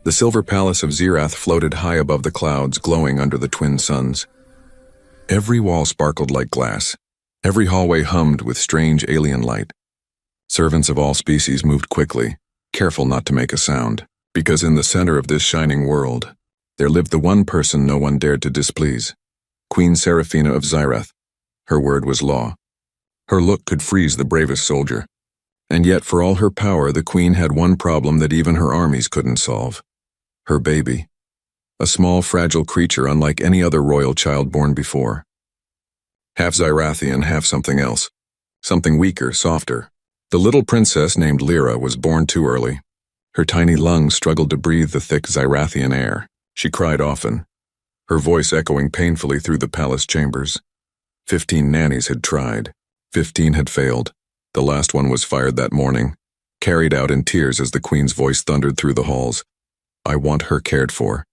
The silver palace of Zirath floated high above the clouds, glowing under the twin suns. Every wall sparkled like glass. Every hallway hummed with strange alien light. Servants of all species moved quickly, careful not to make a sound, because in the center of this shining world, there lived the one person no one dared to displease, Queen Seraphina of Zirath. Her word was law. Her look could freeze the bravest soldier. And yet, for all her power, the queen had one problem that even her armies couldn't solve. Her baby. A small, fragile creature unlike any other royal child born before. Half Zirathian, half something else. Something weaker, softer. The little princess named Lyra was born too early. Her tiny lungs struggled to breathe the thick Zirathian air. She cried often, her voice echoing painfully through the palace chambers. 15 nannies had tried. 15 had failed. The last one was fired that morning, carried out in tears as the queen's voice thundered through the halls. I want her cared for.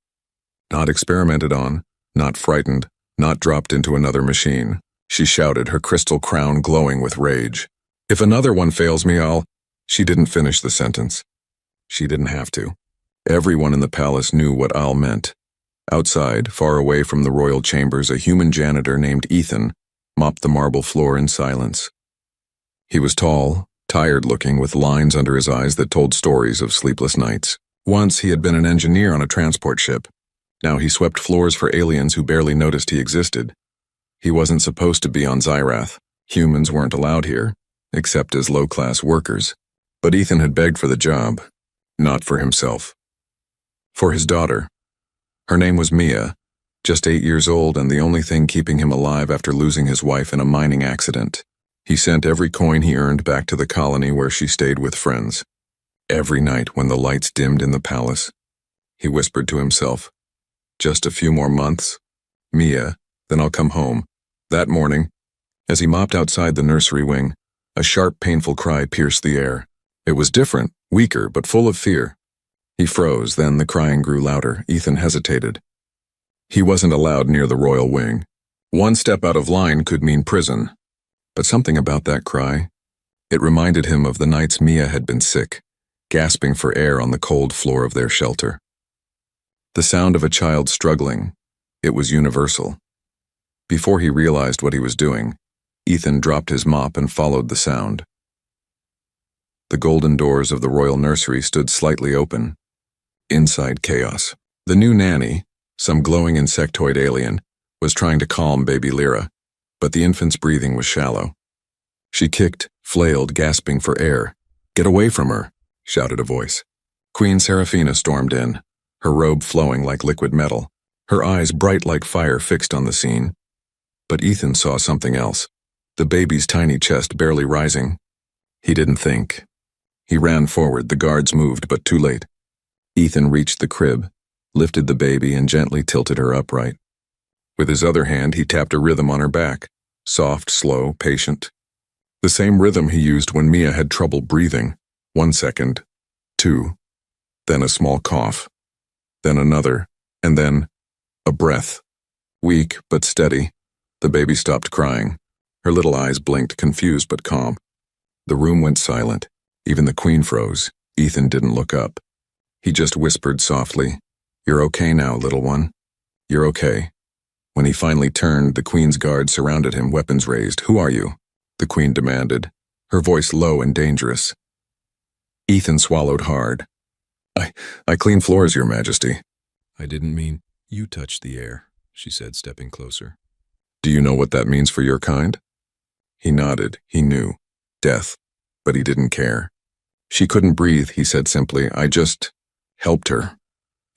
Not experimented on, not frightened, not dropped into another machine. She shouted, her crystal crown glowing with rage. If another one fails me, I'll... She didn't finish the sentence. She didn't have to. Everyone in the palace knew what "I'll" meant. Outside, far away from the royal chambers, a human janitor named Ethan mopped the marble floor in silence. He was tall, tired-looking, with lines under his eyes that told stories of sleepless nights. Once he had been an engineer on a transport ship. Now he swept floors for aliens who barely noticed he existed. He wasn't supposed to be on Zirath. Humans weren't allowed here, except as low-class workers. But Ethan had begged for the job, not for himself. For his daughter. Her name was Mia, just 8 years old and the only thing keeping him alive after losing his wife in a mining accident. He sent every coin he earned back to the colony where she stayed with friends. Every night when the lights dimmed in the palace, he whispered to himself, just a few more months, Mia, then I'll come home. That morning, as he mopped outside the nursery wing, a sharp, painful cry pierced the air. It was different, weaker, but full of fear. He froze, then the crying grew louder. Ethan hesitated. He wasn't allowed near the royal wing. One step out of line could mean prison. But something about that cry, it reminded him of the nights Mia had been sick, gasping for air on the cold floor of their shelter. The sound of a child struggling, it was universal. Before he realized what he was doing, Ethan dropped his mop and followed the sound. The golden doors of the royal nursery stood slightly open. Inside, chaos. The new nanny, some glowing insectoid alien, was trying to calm baby Lyra, but the infant's breathing was shallow. She kicked, flailed, gasping for air. "Get away from her," shouted a voice. Queen Seraphina stormed in, her robe flowing like liquid metal, her eyes bright like fire fixed on the scene. But Ethan saw something else, the baby's tiny chest barely rising. He didn't think. He ran forward, the guards moved, but too late. Ethan reached the crib, lifted the baby and gently tilted her upright. With his other hand, he tapped a rhythm on her back, soft, slow, patient. The same rhythm he used when Mia had trouble breathing. 1 second, 2, then a small cough, then another, and then a breath. Weak but steady, the baby stopped crying. Her little eyes blinked, confused but calm. The room went silent. Even the queen froze. Ethan didn't look up. He just whispered softly, "You're okay now, little one. You're okay." When he finally turned, the queen's guards surrounded him, weapons raised. "Who are you?" the queen demanded, her voice low and dangerous. Ethan swallowed hard. I clean floors, Your Majesty." "I didn't mean..." "You touched the air," she said, stepping closer. "Do you know what that means for your kind?" He nodded. He knew. Death. But he didn't care. "She couldn't breathe," he said simply. "I just helped her."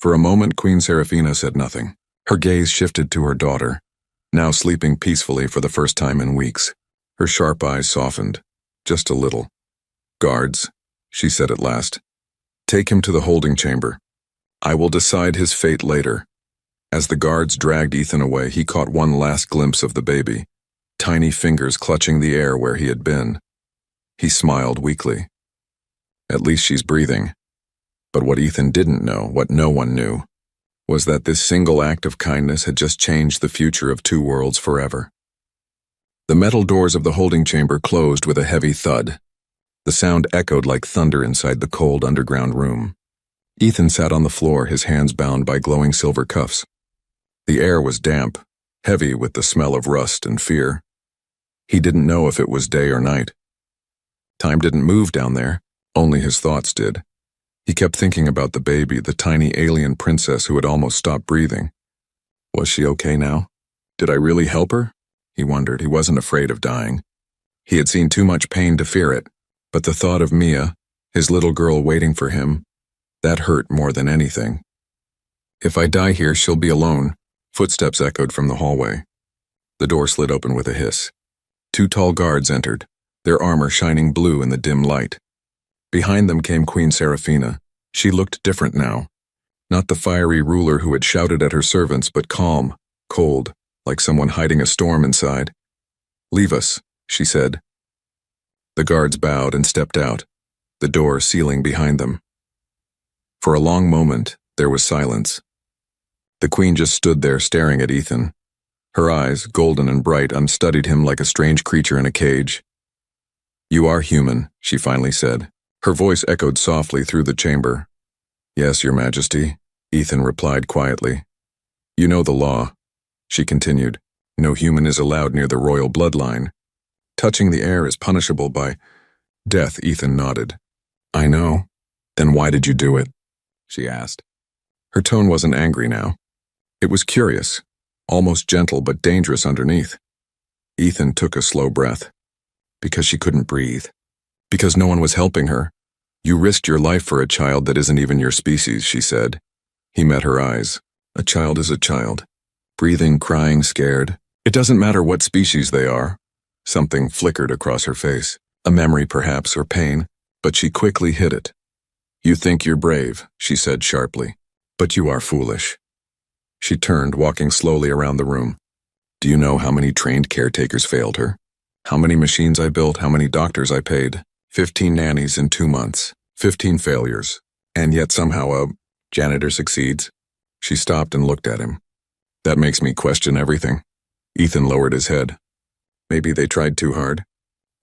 For a moment, Queen Seraphina said nothing. Her gaze shifted to her daughter, now sleeping peacefully for the first time in weeks. Her sharp eyes softened, just a little. "Guards," she said at last, "take him to the holding chamber. I will decide his fate later." As the guards dragged Ethan away, he caught one last glimpse of the baby, tiny fingers clutching the air where he had been. He smiled weakly. At least she's breathing. But what Ethan didn't know, what no one knew, was that this single act of kindness had just changed the future of 2 worlds forever. The metal doors of the holding chamber closed with a heavy thud. The sound echoed like thunder inside the cold underground room. Ethan sat on the floor, his hands bound by glowing silver cuffs. The air was damp, heavy with the smell of rust and fear. He didn't know if it was day or night. Time didn't move down there, only his thoughts did. He kept thinking about the baby, the tiny alien princess who had almost stopped breathing. Was she okay now? Did I really help her? He wondered. He wasn't afraid of dying. He had seen too much pain to fear it, but the thought of Mia, his little girl waiting for him, that hurt more than anything. If I die here, she'll be alone. Footsteps echoed from the hallway. The door slid open with a hiss. 2 tall guards entered, their armor shining blue in the dim light. Behind them came Queen Seraphina. She looked different now. Not the fiery ruler who had shouted at her servants, but calm, cold, like someone hiding a storm inside. "Leave us," she said. The guards bowed and stepped out, the door sealing behind them. For a long moment, there was silence. The queen just stood there staring at Ethan. Her eyes, golden and bright, unstudied him like a strange creature in a cage. "You are human," she finally said. Her voice echoed softly through the chamber. "Yes, Your Majesty," Ethan replied quietly. "You know the law," she continued. "No human is allowed near the royal bloodline. Touching the air is punishable by death." Ethan nodded. "I know. Then why did you do it?" she asked. Her tone wasn't angry now. It was curious, almost gentle but dangerous underneath. Ethan took a slow breath. "Because she couldn't breathe. Because no one was helping her. You risked your life for a child that isn't even your species," she said. He met her eyes. "A child is a child. Breathing, crying, scared. It doesn't matter what species they are." Something flickered across her face. A memory perhaps, or pain, but she quickly hid it. "You think you're brave," she said sharply, "but you are foolish." She turned, walking slowly around the room. "Do you know how many trained caretakers failed her? How many machines I built, how many doctors I paid? 15 nannies in 2 months, 15 failures. And yet somehow a janitor succeeds." She stopped and looked at him. "That makes me question everything." Ethan lowered his head. "Maybe they tried too hard.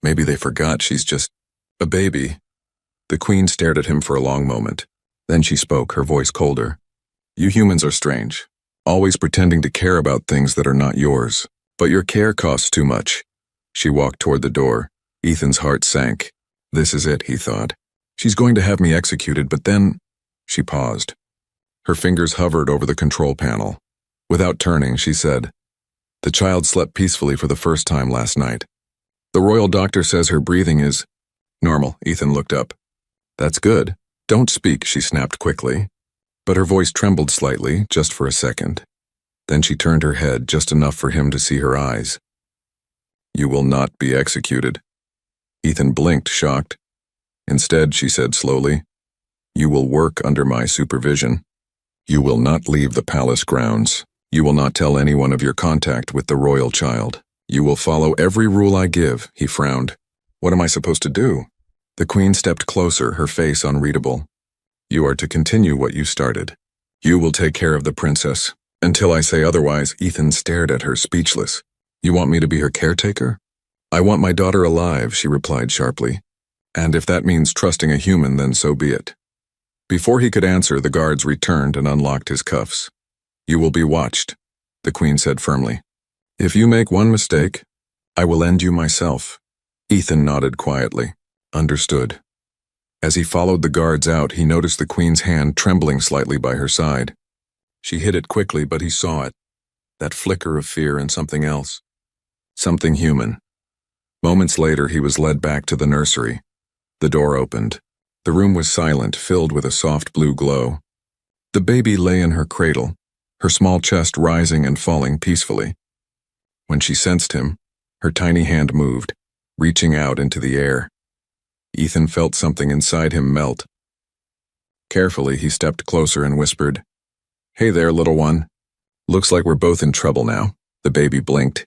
Maybe they forgot she's just a baby." The queen stared at him for a long moment. Then she spoke, her voice colder. "You humans are strange, always pretending to care about things that are not yours. But your care costs too much." She walked toward the door. Ethan's heart sank. This is it, he thought. She's going to have me executed, but then... She paused. Her fingers hovered over the control panel. Without turning, she said, "The child slept peacefully for the first time last night. The royal doctor says her breathing is normal." Ethan looked up. "That's good. Don't speak," she snapped quickly. But her voice trembled slightly, just for a second. Then she turned her head just enough for him to see her eyes. "You will not be executed." Ethan blinked, shocked. "Instead," she said slowly, "you will work under my supervision. You will not leave the palace grounds. You will not tell anyone of your contact with the royal child. You will follow every rule I give." He frowned. "What am I supposed to do?" The queen stepped closer, her face unreadable. "You are to continue what you started. You will take care of the princess. Until I say otherwise." Ethan stared at her, speechless. "You want me to be her caretaker?" "I want my daughter alive," she replied sharply. "And if that means trusting a human, then so be it." Before he could answer, the guards returned and unlocked his cuffs. "You will be watched," the queen said firmly. "If you make one mistake, I will end you myself." Ethan nodded quietly. Understood. As he followed the guards out, he noticed the queen's hand trembling slightly by her side. She hid it quickly, but he saw it. That flicker of fear and something else. Something human. Moments later, he was led back to the nursery. The door opened. The room was silent, filled with a soft blue glow. The baby lay in her cradle, her small chest rising and falling peacefully. When she sensed him, her tiny hand moved, reaching out into the air. Ethan felt something inside him melt. Carefully, he stepped closer and whispered, "Hey there, little one. Looks like we're both in trouble now." The baby blinked.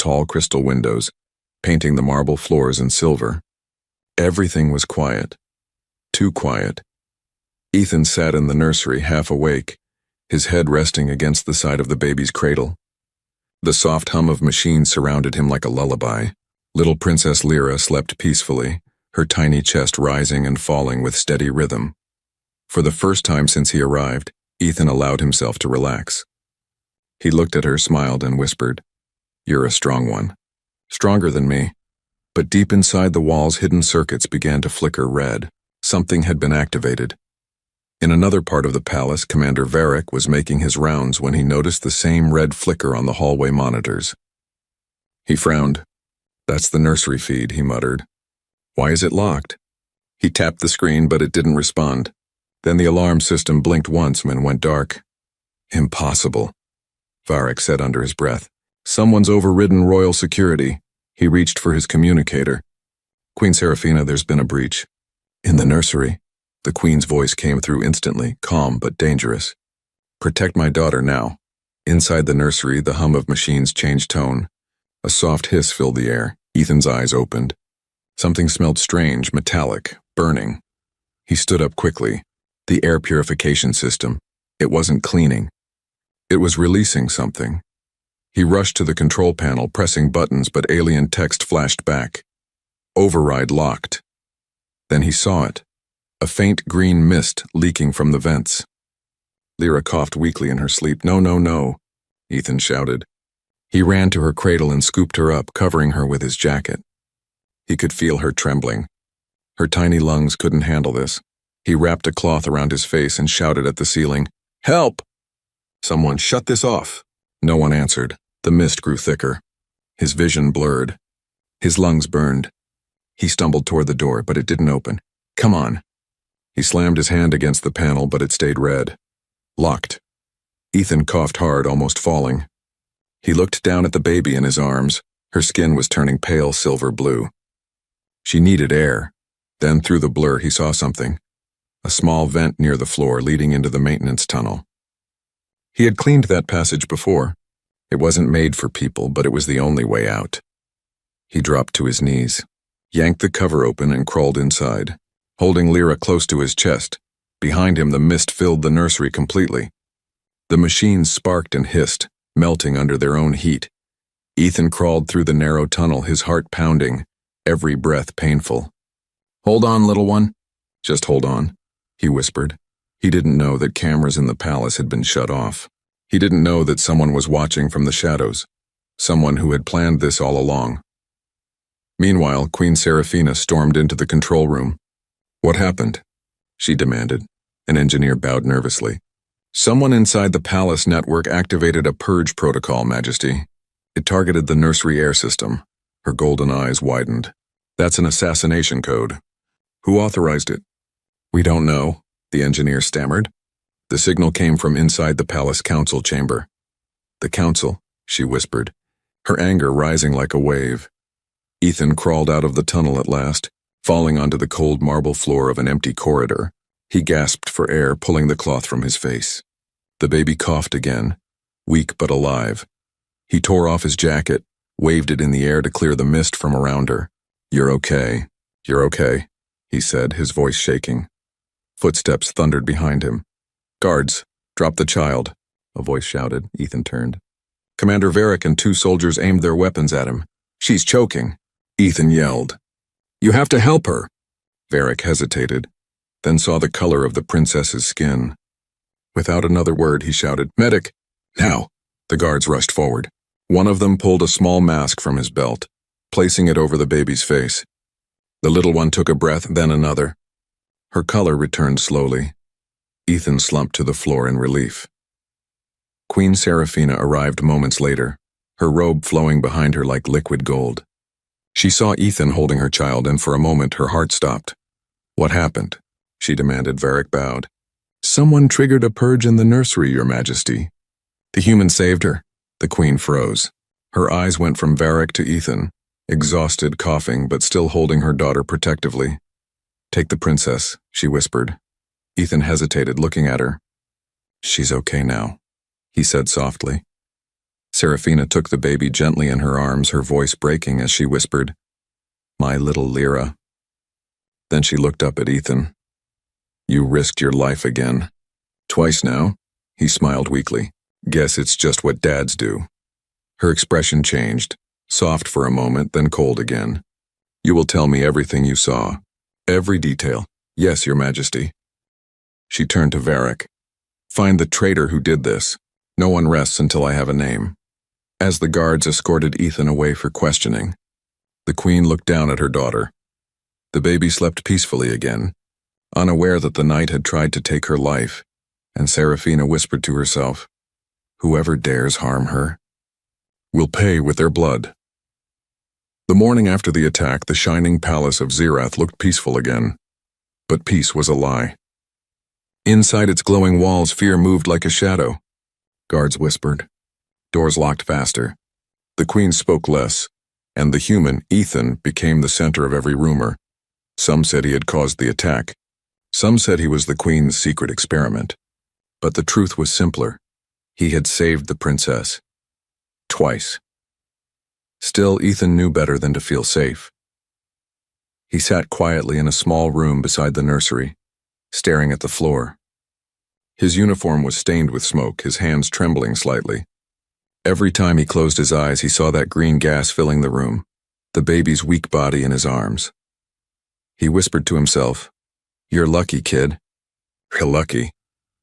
tall crystal windows, painting the marble floors in silver. Everything was quiet. Too quiet. Ethan sat in the nursery, half awake, his head resting against the side of the baby's cradle. The soft hum of machines surrounded him like a lullaby. Little Princess Lyra slept peacefully, her tiny chest rising and falling with steady rhythm. For the first time since he arrived, Ethan allowed himself to relax. He looked at her, smiled, and whispered, "You're a strong one. Stronger than me." But deep inside the wall's hidden circuits began to flicker red. Something had been activated. In another part of the palace, Commander Varric was making his rounds when he noticed the same red flicker on the hallway monitors. He frowned. "That's the nursery feed," he muttered. "Why is it locked?" He tapped the screen, but it didn't respond. Then the alarm system blinked once and went dark. "Impossible," Varric said under his breath. "Someone's overridden royal security." He reached for his communicator. "Queen Seraphina, there's been a breach." "In the nursery?" The Queen's voice came through instantly, calm but dangerous. "Protect my daughter now." Inside the nursery, the hum of machines changed tone. A soft hiss filled the air. Ethan's eyes opened. Something smelled strange, metallic, burning. He stood up quickly. The air purification system. It wasn't cleaning. It was releasing something. He rushed to the control panel, pressing buttons, but alien text flashed back. "Override locked." Then he saw it. A faint green mist leaking from the vents. Lyra coughed weakly in her sleep. "No, no, no," Ethan shouted. He ran to her cradle and scooped her up, covering her with his jacket. He could feel her trembling. Her tiny lungs couldn't handle this. He wrapped a cloth around his face and shouted at the ceiling, "Help! Someone shut this off." No one answered. The mist grew thicker. His vision blurred. His lungs burned. He stumbled toward the door, but it didn't open. "Come on." He slammed his hand against the panel, but it stayed red. Locked. Ethan coughed hard, almost falling. He looked down at the baby in his arms. Her skin was turning pale silver blue. She needed air. Then through the blur he saw something. A small vent near the floor leading into the maintenance tunnel. He had cleaned that passage before. It wasn't made for people, but it was the only way out. He dropped to his knees, yanked the cover open and crawled inside, holding Lyra close to his chest. Behind him, the mist filled the nursery completely. The machines sparked and hissed, melting under their own heat. Ethan crawled through the narrow tunnel, his heart pounding, every breath painful. "Hold on, little one. Just hold on," he whispered. He didn't know that cameras in the palace had been shut off. He didn't know that someone was watching from the shadows, someone who had planned this all along. Meanwhile, Queen Seraphina stormed into the control room. "What happened?" she demanded. An engineer bowed nervously. "Someone inside the palace network activated a purge protocol, Majesty. It targeted the nursery air system." Her golden eyes widened. "That's an assassination code. Who authorized it?" "We don't know," the engineer stammered. The signal came from inside the palace council chamber. "The council," she whispered, her anger rising like a wave. Ethan crawled out of the tunnel at last, falling onto the cold marble floor of an empty corridor. He gasped for air, pulling the cloth from his face. The baby coughed again, weak but alive. He tore off his jacket, waved it in the air to clear the mist from around her. "You're okay. You're okay," he said, his voice shaking. Footsteps thundered behind him. "Guards, drop the child," a voice shouted. Ethan turned. Commander Varric and 2 soldiers aimed their weapons at him. "She's choking," Ethan yelled. "You have to help her." Varric hesitated, then saw the color of the princess's skin. Without another word, he shouted, "Medic, now!" The guards rushed forward. One of them pulled a small mask from his belt, placing it over the baby's face. The little one took a breath, then another. Her color returned slowly. Ethan slumped to the floor in relief. Queen Seraphina arrived moments later, her robe flowing behind her like liquid gold. She saw Ethan holding her child, and for a moment her heart stopped. "What happened?" she demanded. Varric bowed. "Someone triggered a purge in the nursery, Your Majesty." "The human saved her." The Queen froze. Her eyes went from Varric to Ethan, exhausted, coughing, but still holding her daughter protectively. "Take the princess," she whispered. Ethan hesitated, looking at her. "She's okay now," he said softly. Serafina took the baby gently in her arms, her voice breaking as she whispered, "My little Lyra." Then she looked up at Ethan. "You risked your life again. Twice now." He smiled weakly. "Guess it's just what dads do." Her expression changed, soft for a moment, then cold again. "You will tell me everything you saw. Every detail." "Yes, Your Majesty." She turned to Varric. "Find the traitor who did this. No one rests until I have a name." As the guards escorted Ethan away for questioning, the Queen looked down at her daughter. The baby slept peacefully again, unaware that the night had tried to take her life, and Serafina whispered to herself, "Whoever dares harm her will pay with their blood." The morning after the attack, the shining palace of Zirath looked peaceful again. But peace was a lie. Inside its glowing walls, fear moved like a shadow. Guards whispered. Doors locked faster. The Queen spoke less, and the human, Ethan, became the center of every rumor. Some said he had caused the attack. Some said he was the Queen's secret experiment. But the truth was simpler. He had saved the princess. Twice. Still, Ethan knew better than to feel safe. He sat quietly in a small room beside the nursery, staring at the floor. His uniform was stained with smoke, his hands trembling slightly. Every time he closed his eyes, he saw that green gas filling the room, the baby's weak body in his arms. He whispered to himself, "You're lucky, kid." "You're lucky."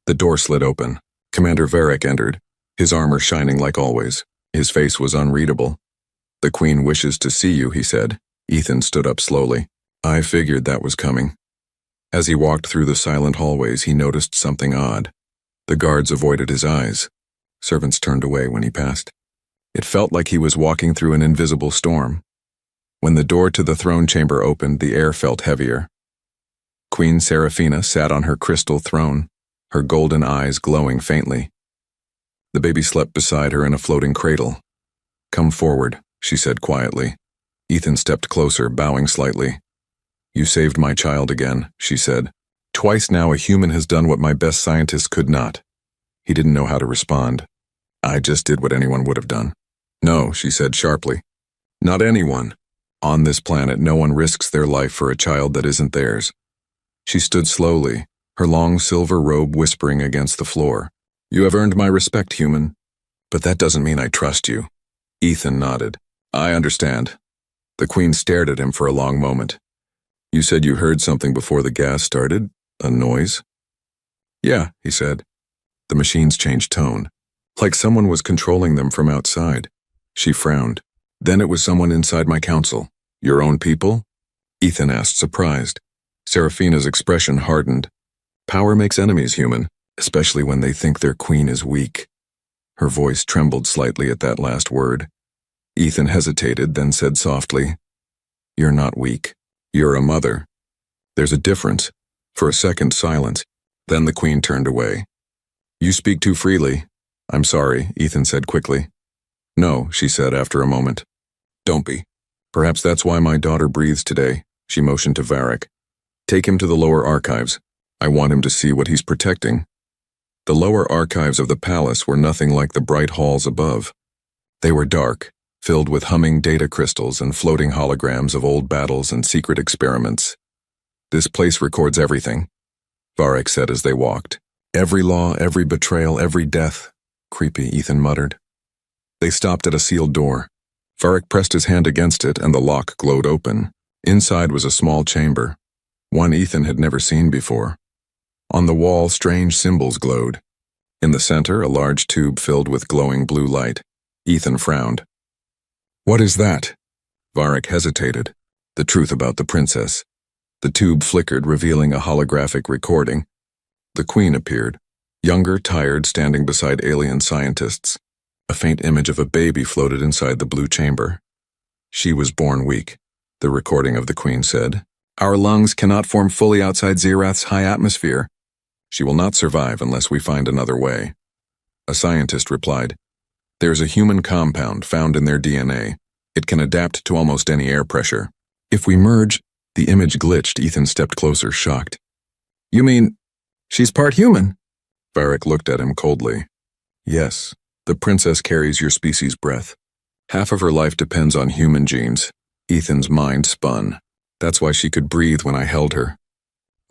The door slid open. Commander Varric entered, his armor shining like always. His face was unreadable. "The Queen wishes to see you," he said. Ethan stood up slowly. "I figured that was coming." As he walked through the silent hallways, he noticed something odd. The guards avoided his eyes. Servants turned away when he passed. It felt like he was walking through an invisible storm. When the door to the throne chamber opened, the air felt heavier. Queen Serafina sat on her crystal throne, her golden eyes glowing faintly. The baby slept beside her in a floating cradle. "Come forward," she said quietly. Ethan stepped closer, bowing slightly. "You saved my child again," she said. "Twice now a human has done what my best scientists could not." He didn't know how to respond. "I just did what anyone would have done." "No," she said sharply. "Not anyone. On this planet, no one risks their life for a child that isn't theirs." She stood slowly, her long silver robe whispering against the floor. "You have earned my respect, human. But that doesn't mean I trust you." Ethan nodded. "I understand." The Queen stared at him for a long moment. "You said you heard something before the gas started? A noise?" "Yeah," he said. The machines changed tone, like someone was controlling them from outside. She frowned. "Then it was someone inside my council." "Your own people?" Ethan asked, surprised. Serafina's expression hardened. "Power makes enemies, human, especially when they think their queen is weak." Her voice trembled slightly at that last word. Ethan hesitated, then said softly, "You're not weak. You're a mother. There's a difference." For a second, silence. Then the Queen turned away. "You speak too freely." "I'm sorry," Ethan said quickly. "No," she said after a moment. "Don't be. Perhaps that's why my daughter breathes today." She motioned to Varric. "Take him to the lower archives. I want him to see what he's protecting." The lower archives of the palace were nothing like the bright halls above. They were dark, filled with humming data crystals and floating holograms of old battles and secret experiments. "This place records everything," Varric said as they walked. "Every law, every betrayal, every death." "Creepy," Ethan muttered. They stopped at a sealed door. Varric pressed his hand against it and the lock glowed open. Inside was a small chamber, one Ethan had never seen before. On the wall, strange symbols glowed. In the center, a large tube filled with glowing blue light. Ethan frowned. "What is that?" Varric hesitated. The truth about the princess. The tube flickered, revealing a holographic recording. The Queen appeared, younger, tired, standing beside alien scientists. A faint image of a baby floated inside the blue chamber. "She was born weak," the recording of the Queen said. "Our lungs cannot form fully outside Zirath's high atmosphere. She will not survive unless we find another way." A scientist replied, "There's a human compound found in their DNA. It can adapt to almost any air pressure. If we merge..." The image glitched. Ethan stepped closer, shocked. "You mean she's part human?" Varric looked at him coldly. "Yes, The princess carries your species' breath. Half of her life depends on human genes. Ethan's mind spun. That's why she could breathe when I held her.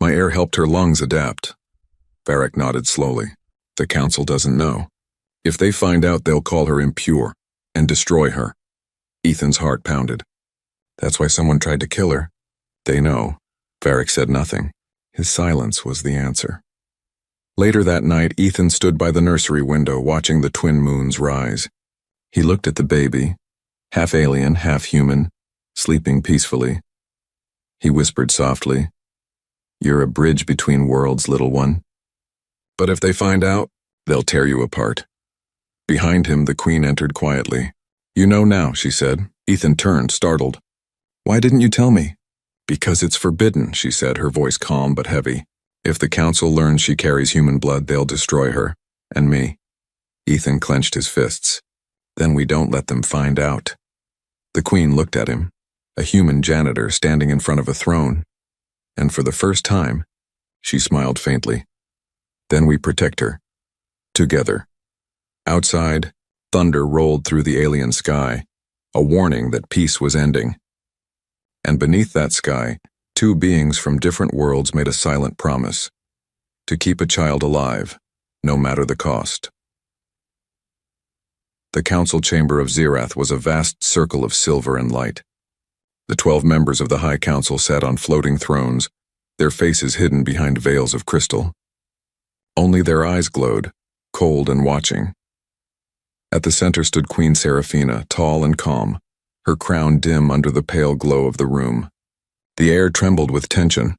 My air helped her lungs adapt. Varric nodded slowly. The council doesn't know. If they find out, they'll call her impure and destroy her. Ethan's heart pounded. That's why someone tried to kill her. They know. Varric said nothing. His silence was the answer. Later that night, Ethan stood by the nursery window watching the twin moons rise. He looked at the baby, half alien, half human, sleeping peacefully. He whispered softly, "You're a bridge between worlds, little one. But if they find out, they'll tear you apart." Behind him, the queen entered quietly. "You know now," she said. Ethan turned, startled. "Why didn't you tell me?" "Because it's forbidden," she said, her voice calm but heavy. "If the council learns she carries human blood, they'll destroy her, and me." Ethan clenched his fists. "Then we don't let them find out." The queen looked at him, a human janitor standing in front of a throne, and for the first time, she smiled faintly. "Then we protect her. Together." Outside, thunder rolled through the alien sky, a warning that peace was ending. And beneath that sky, two beings from different worlds made a silent promise: to keep a child alive, no matter the cost. The council chamber of Zirath was a vast circle of silver and light. The 12 members of the High Council sat on floating thrones, their faces hidden behind veils of crystal. Only their eyes glowed, cold and watching. At the center stood Queen Seraphina, tall and calm, her crown dim under the pale glow of the room. The air trembled with tension.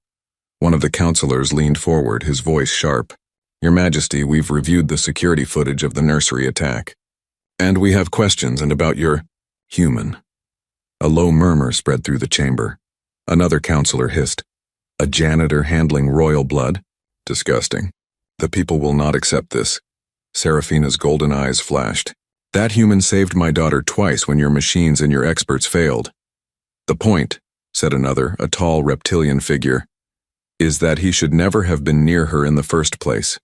One of the counselors leaned forward, his voice sharp. "Your Majesty, we've reviewed the security footage of the nursery attack. And we have questions about your human." A low murmur spread through the chamber. Another counselor hissed, "A janitor handling royal blood? Disgusting. The people will not accept this." Seraphina's golden eyes flashed. "That human saved my daughter twice when your machines and your experts failed." "The point," said another, a tall reptilian figure, "is that he should never have been near her in the first place.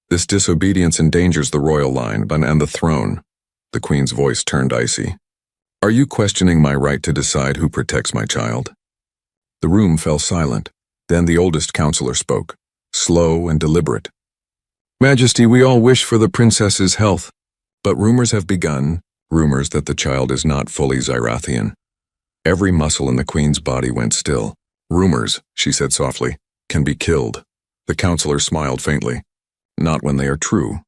This disobedience endangers the royal line and the throne." The queen's voice turned icy. "Are you questioning my right to decide who protects my child?" The room fell silent. Then the oldest counselor spoke, slow and deliberate. "Majesty, we all wish for the princess's health, but rumors have begun, rumors that the child is not fully Zyrathian." Every muscle in the queen's body went still. "Rumors," she said softly, "can be killed." The counselor smiled faintly. "Not when they are true."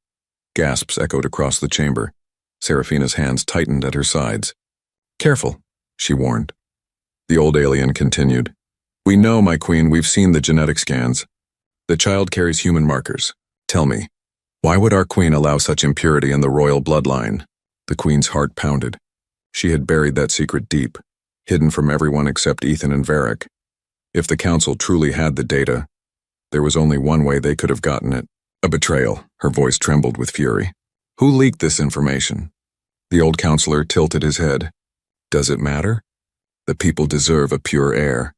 Gasps echoed across the chamber. Seraphina's hands tightened at her sides. "Careful," she warned. The old alien continued. "We know, my queen, we've seen the genetic scans. The child carries human markers. Tell me, why would our queen allow such impurity in the royal bloodline?" The queen's heart pounded. She had buried that secret deep, hidden from everyone except Ethan and Varric. If the council truly had the data, there was only one way they could have gotten it. A betrayal. Her voice trembled with fury. "Who leaked this information?" The old counselor tilted his head. "Does it matter? The people deserve a pure heir.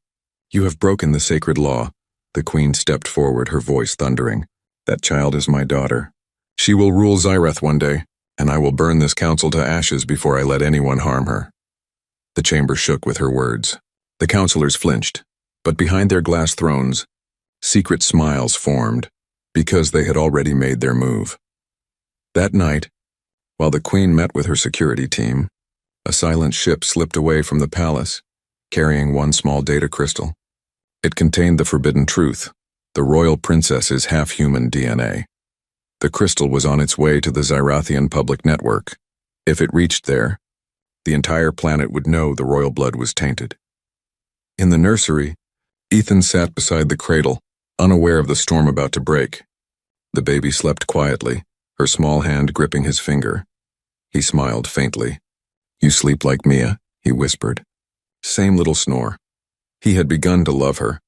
You have broken the sacred law." The queen stepped forward, her voice thundering. "That child is my daughter. She will rule Zirath one day, and I will burn this council to ashes before I let anyone harm her." The chamber shook with her words. The counselors flinched, but behind their glass thrones, secret smiles formed, because they had already made their move. That night, while the queen met with her security team, a silent ship slipped away from the palace, carrying one small data crystal. It contained the forbidden truth: the royal princess's half-human DNA. The crystal was on its way to the Zyrathian public network. If it reached there, the entire planet would know the royal blood was tainted. In the nursery, Ethan sat beside the cradle, unaware of the storm about to break. The baby slept quietly, her small hand gripping his finger. He smiled faintly. "You sleep like Mia," he whispered. Same little snore. He had begun to love her,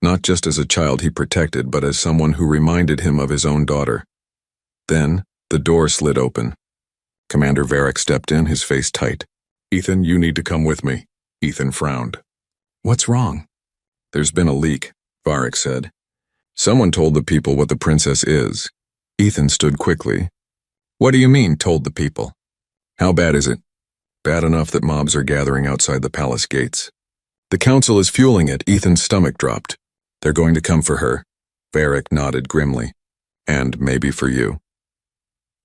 not just as a child he protected, but as someone who reminded him of his own daughter. Then, the door slid open. Commander Varric stepped in, his face tight. "Ethan, you need to come with me." Ethan frowned. "What's wrong?" "There's been a leak," Varric said. "Someone told the people what the princess is." Ethan stood quickly. What do you mean, told the people? How bad is it? Bad enough that mobs are gathering outside the palace gates. The council is fueling it. Ethan's stomach dropped. They're going to come for her. Varric nodded grimly. And maybe for you.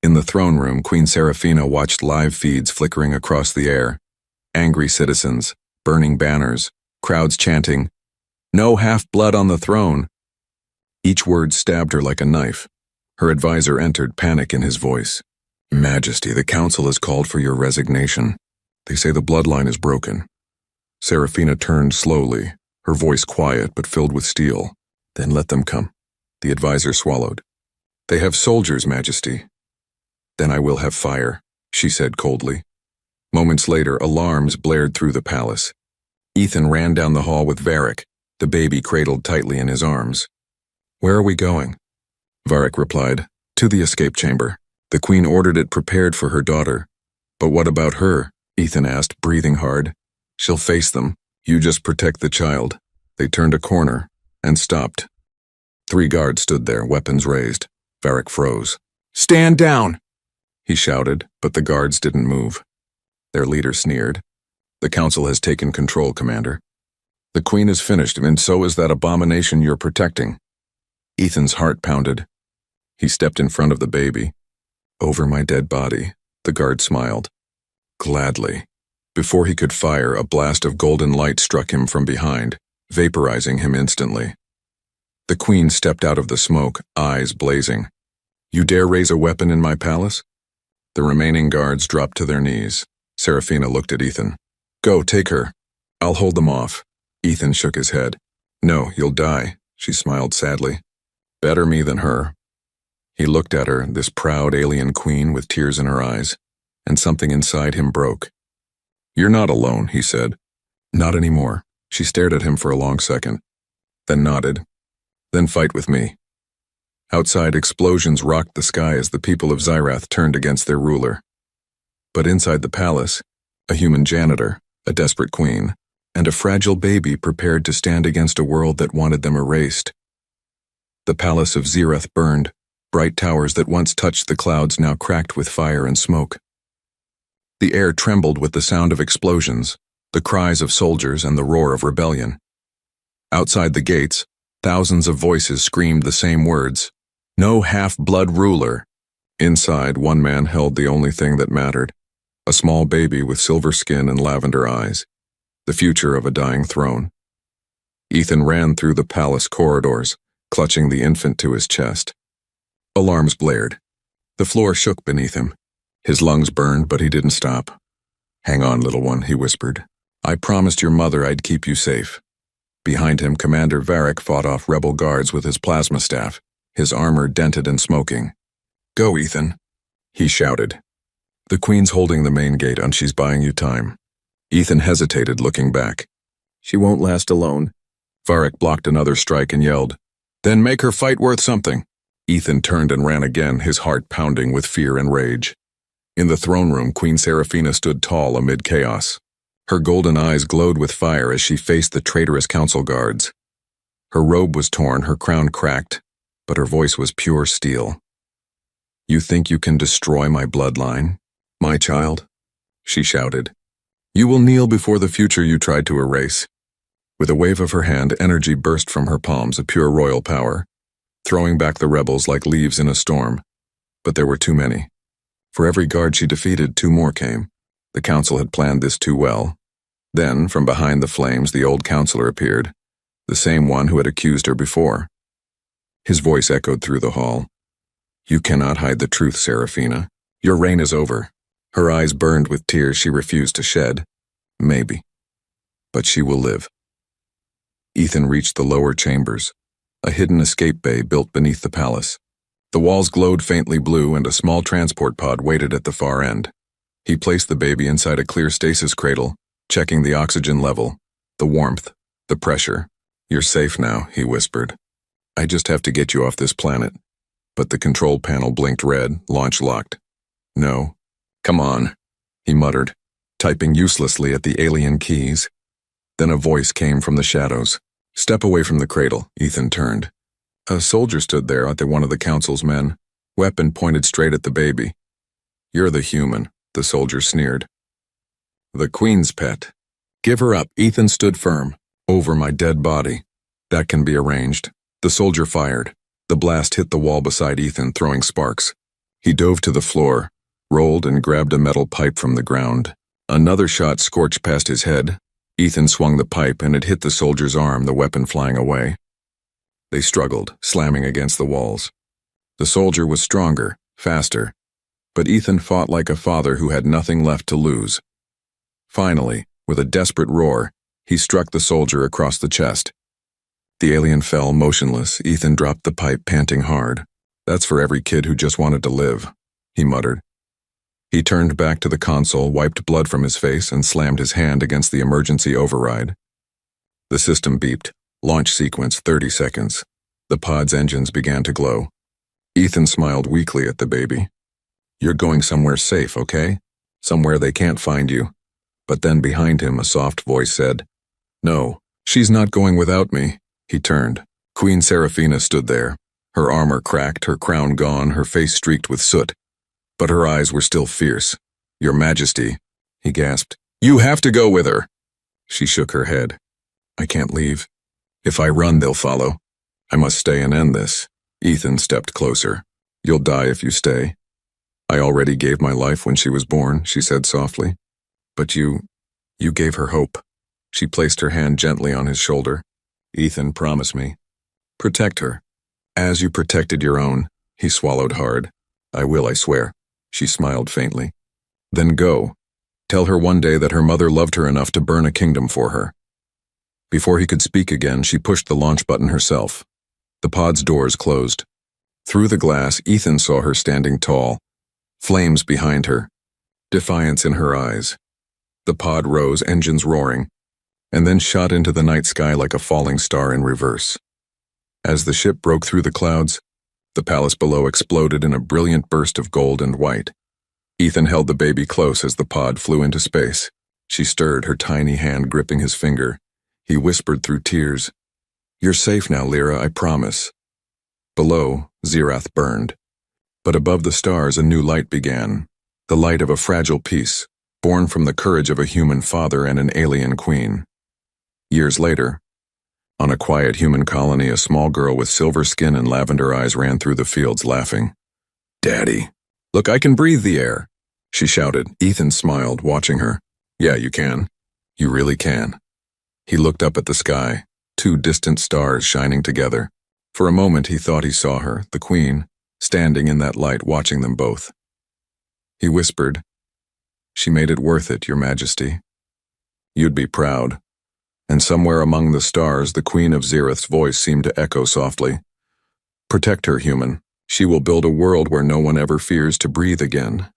In the throne room, Queen Seraphina watched live feeds flickering across the air. Angry citizens, burning banners, crowds chanting, "No half-blood on the throne." Each word stabbed her like a knife. Her advisor entered, panic in his voice. "Majesty, the council has called for your resignation. They say the bloodline is broken." Seraphina turned slowly, her voice quiet but filled with steel. "Then let them come." The advisor swallowed. "They have soldiers, Majesty." "Then I will have fire," she said coldly. Moments later, alarms blared through the palace. Ethan ran down the hall with Varric, the baby cradled tightly in his arms. "Where are we going?" Varric replied, "To the escape chamber. The queen ordered it prepared for her daughter." "But what about her?" Ethan asked, breathing hard. "She'll face them. You just protect the child." They turned a corner and stopped. 3 guards stood there, weapons raised. Varric froze. "Stand down!" he shouted, but the guards didn't move. Their leader sneered. "The council has taken control, Commander. The queen is finished, and so is that abomination you're protecting." Ethan's heart pounded. He stepped in front of the baby. "Over my dead body," the guard smiled. "Gladly." Before he could fire, a blast of golden light struck him from behind, vaporizing him instantly. The queen stepped out of the smoke, eyes blazing. "You dare raise a weapon in my palace?" The remaining guards dropped to their knees. Seraphina looked at Ethan. "Go, take her. I'll hold them off." Ethan shook his head. "No, you'll die," she smiled sadly. "Better me than her." He looked at her, this proud alien queen with tears in her eyes, and something inside him broke. "You're not alone," he said. "Not anymore." She stared at him for a long second, then nodded. "Then fight with me." Outside, explosions rocked the sky as the people of Zyrath turned against their ruler. But inside the palace, a human janitor, a desperate queen, and a fragile baby prepared to stand against a world that wanted them erased. The palace of Zyrath burned, bright towers that once touched the clouds now cracked with fire and smoke. The air trembled with the sound of explosions, the cries of soldiers and the roar of rebellion. Outside the gates, thousands of voices screamed the same words, "No half-blood ruler." Inside, one man held the only thing that mattered, a small baby with silver skin and lavender eyes, the future of a dying throne. Ethan ran through the palace corridors, clutching the infant to his chest. Alarms blared. The floor shook beneath him. His lungs burned, but he didn't stop. "Hang on, little one," he whispered. "I promised your mother I'd keep you safe." Behind him, Commander Varric fought off rebel guards with his plasma staff, his armor dented and smoking. "Go, Ethan," he shouted. "The queen's holding the main gate and she's buying you time." Ethan hesitated, looking back. "She won't last alone." Varric blocked another strike and yelled, "Then make her fight worth something." Ethan turned and ran again, his heart pounding with fear and rage. In the throne room, Queen Seraphina stood tall amid chaos. Her golden eyes glowed with fire as she faced the traitorous council guards. Her robe was torn, her crown cracked, but her voice was pure steel. "You think you can destroy my bloodline, my child?" she shouted. "You will kneel before the future you tried to erase." With a wave of her hand, energy burst from her palms, a pure royal power, throwing back the rebels like leaves in a storm. But there were too many. For every guard she defeated, 2 more came. The council had planned this too well. Then, from behind the flames, the old counselor appeared, the same one who had accused her before. His voice echoed through the hall. "You cannot hide the truth, Seraphina. Your reign is over." Her eyes burned with tears she refused to shed. "Maybe. But she will live." Ethan reached the lower chambers, a hidden escape bay built beneath the palace. The walls glowed faintly blue and a small transport pod waited at the far end. He placed the baby inside a clear stasis cradle, checking the oxygen level, the warmth, the pressure. "You're safe now," he whispered. "I just have to get you off this planet." But the control panel blinked red, launch locked. "No. Come on," he muttered, typing uselessly at the alien keys. Then a voice came from the shadows. "Step away from the cradle." Ethan turned. A soldier stood there, one of the council's men, weapon pointed straight at the baby. You're the human, the soldier sneered. The Queen's pet. Give her up. Ethan stood firm. Over my dead body. That can be arranged. The soldier fired. The blast hit the wall beside Ethan, throwing sparks. He dove to the floor, rolled and grabbed a metal pipe from the ground. Another shot scorched past his head. Ethan swung the pipe and it hit the soldier's arm, the weapon flying away. They struggled, slamming against the walls. The soldier was stronger, faster, but Ethan fought like a father who had nothing left to lose. Finally, with a desperate roar, he struck the soldier across the chest. The alien fell motionless. Ethan dropped the pipe, panting hard. That's for every kid who just wanted to live, he muttered. He turned back to the console, wiped blood from his face, and slammed his hand against the emergency override. The system beeped. Launch sequence 30 seconds. The pod's engines began to glow. Ethan smiled weakly at the baby. You're going somewhere safe, okay? Somewhere they can't find you. But then behind him, a soft voice said, No, she's not going without me. He turned. Queen Seraphina stood there, her armor cracked, her crown gone, her face streaked with soot. But her eyes were still fierce. Your Majesty, he gasped. You have to go with her. She shook her head. I can't leave. If I run, they'll follow. I must stay and end this. Ethan stepped closer. You'll die if you stay. I already gave my life when she was born, she said softly. But you gave her hope. She placed her hand gently on his shoulder. Ethan, promise me. Protect her. As you protected your own. He swallowed hard. I will, I swear. She smiled faintly. Then go. Tell her one day that her mother loved her enough to burn a kingdom for her. Before he could speak again, she pushed the launch button herself. The pod's doors closed. Through the glass, Ethan saw her standing tall. Flames behind her. Defiance in her eyes. The pod rose, engines roaring, and then shot into the night sky like a falling star in reverse. As the ship broke through the clouds, the palace below exploded in a brilliant burst of gold and white. Ethan held the baby close as the pod flew into space. She stirred, her tiny hand gripping his finger. He whispered through tears, You're safe now, Lyra, I promise. Below, Zirath burned. But above the stars, a new light began. The light of a fragile peace, born from the courage of a human father and an alien queen. Years later, on a quiet human colony, a small girl with silver skin and lavender eyes ran through the fields laughing. Daddy, look, I can breathe the air, she shouted. Ethan smiled, watching her. Yeah, you can. You really can. He looked up at the sky, two distant stars shining together. For a moment he thought he saw her, the queen, standing in that light watching them both. He whispered, She made it worth it, Your Majesty. You'd be proud. And somewhere among the stars, the Queen of Zirath's voice seemed to echo softly. Protect her, human. She will build a world where no one ever fears to breathe again.